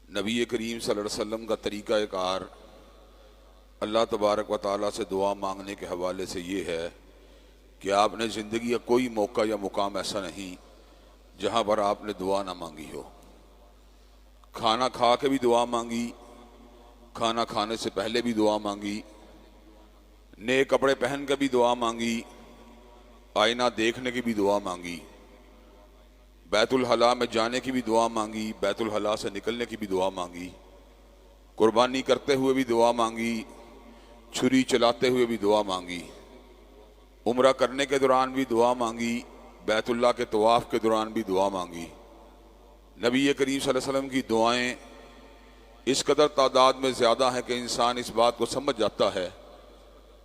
نبی کریم صلی اللہ علیہ وسلم کا طریقہ کار اللہ تبارک و تعالیٰ سے دعا مانگنے کے حوالے سے یہ ہے کہ آپ نے زندگی کا کوئی موقع یا مقام ایسا نہیں جہاں پر آپ نے دعا نہ مانگی ہو۔ کھانا کھا کے بھی دعا مانگی، کھانا کھانے سے پہلے بھی دعا مانگی، نئے کپڑے پہن کے بھی دعا مانگی، آئینہ دیکھنے کی بھی دعا مانگی، بیت الخلاء میں جانے کی بھی دعا مانگی، بیت الخلاء سے نکلنے کی بھی دعا مانگی، قربانی کرتے ہوئے بھی دعا مانگی، چھری چلاتے ہوئے بھی دعا مانگی، عمرہ کرنے کے دوران بھی دعا مانگی، بیت اللہ کے طواف کے دوران بھی دعا مانگی۔ نبی کریم صلی اللہ علیہ وسلم کی دعائیں اس قدر تعداد میں زیادہ ہیں کہ انسان اس بات کو سمجھ جاتا ہے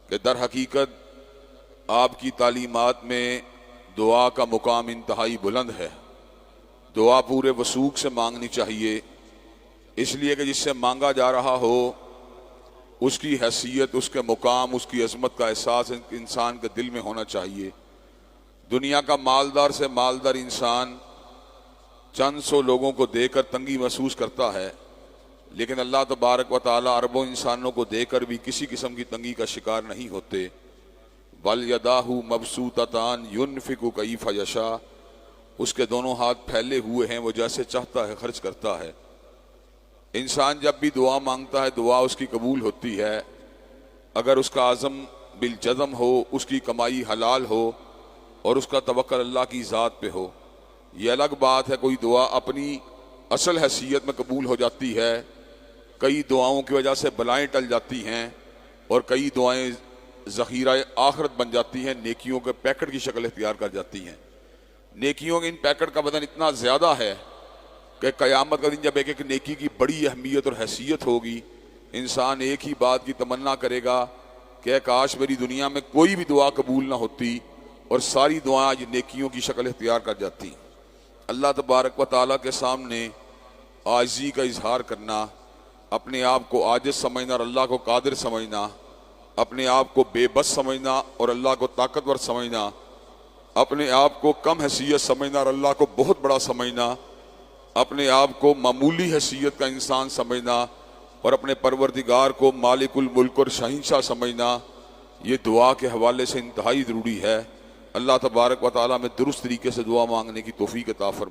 کہ در حقیقت آپ کی تعلیمات میں دعا کا مقام انتہائی بلند ہے۔ دعا پورے وثوق سے مانگنی چاہیے، اس لیے کہ جس سے مانگا جا رہا ہو اس کی حیثیت، اس کے مقام، اس کی عظمت کا احساس انسان کے دل میں ہونا چاہیے۔ دنیا کا مالدار سے مالدار انسان چند سو لوگوں کو دے کر تنگی محسوس کرتا ہے، لیکن اللہ تبارک و تعالیٰ اربوں انسانوں کو دے کر بھی کسی قسم کی تنگی کا شکار نہیں ہوتے۔ بل یداہ مبسوطتان ینفق کیف یشاء، اس کے دونوں ہاتھ پھیلے ہوئے ہیں، وہ جیسے چاہتا ہے خرچ کرتا ہے۔ انسان جب بھی دعا مانگتا ہے دعا اس کی قبول ہوتی ہے اگر اس کا عزم بالجزم ہو، اس کی کمائی حلال ہو اور اس کا توکل اللہ کی ذات پہ ہو۔ یہ الگ بات ہے کوئی دعا اپنی اصل حیثیت میں قبول ہو جاتی ہے، کئی دعاؤں کی وجہ سے بلائیں ٹل جاتی ہیں اور کئی دعائیں ذخیرہ آخرت بن جاتی ہیں، نیکیوں کے پیکٹ کی شکل اختیار کر جاتی ہیں۔ نیکیوں کے ان پیکٹ کا وزن اتنا زیادہ ہے کہ قیامت کا دن جب ایک ایک نیکی کی بڑی اہمیت اور حیثیت ہوگی، انسان ایک ہی بات کی تمنا کرے گا کہ کاش میری دنیا میں کوئی بھی دعا قبول نہ ہوتی اور ساری دعائیں آج نیکیوں کی شکل اختیار کر جاتی۔ اللہ تبارک و تعالیٰ کے سامنے عاجزی کا اظہار کرنا، اپنے آپ کو عاجز سمجھنا اور اللہ کو قادر سمجھنا، اپنے آپ کو بے بس سمجھنا اور اللہ کو طاقتور سمجھنا، اپنے آپ کو کم حیثیت سمجھنا اور اللہ کو بہت بڑا سمجھنا، اپنے آپ کو معمولی حیثیت کا انسان سمجھنا اور اپنے پروردگار کو مالک الملک اور شہنشاہ سمجھنا، یہ دعا کے حوالے سے انتہائی ضروری ہے۔ اللہ تبارک و تعالیٰ میں درست طریقے سے دعا مانگنے کی توفیق عطا فرمائے۔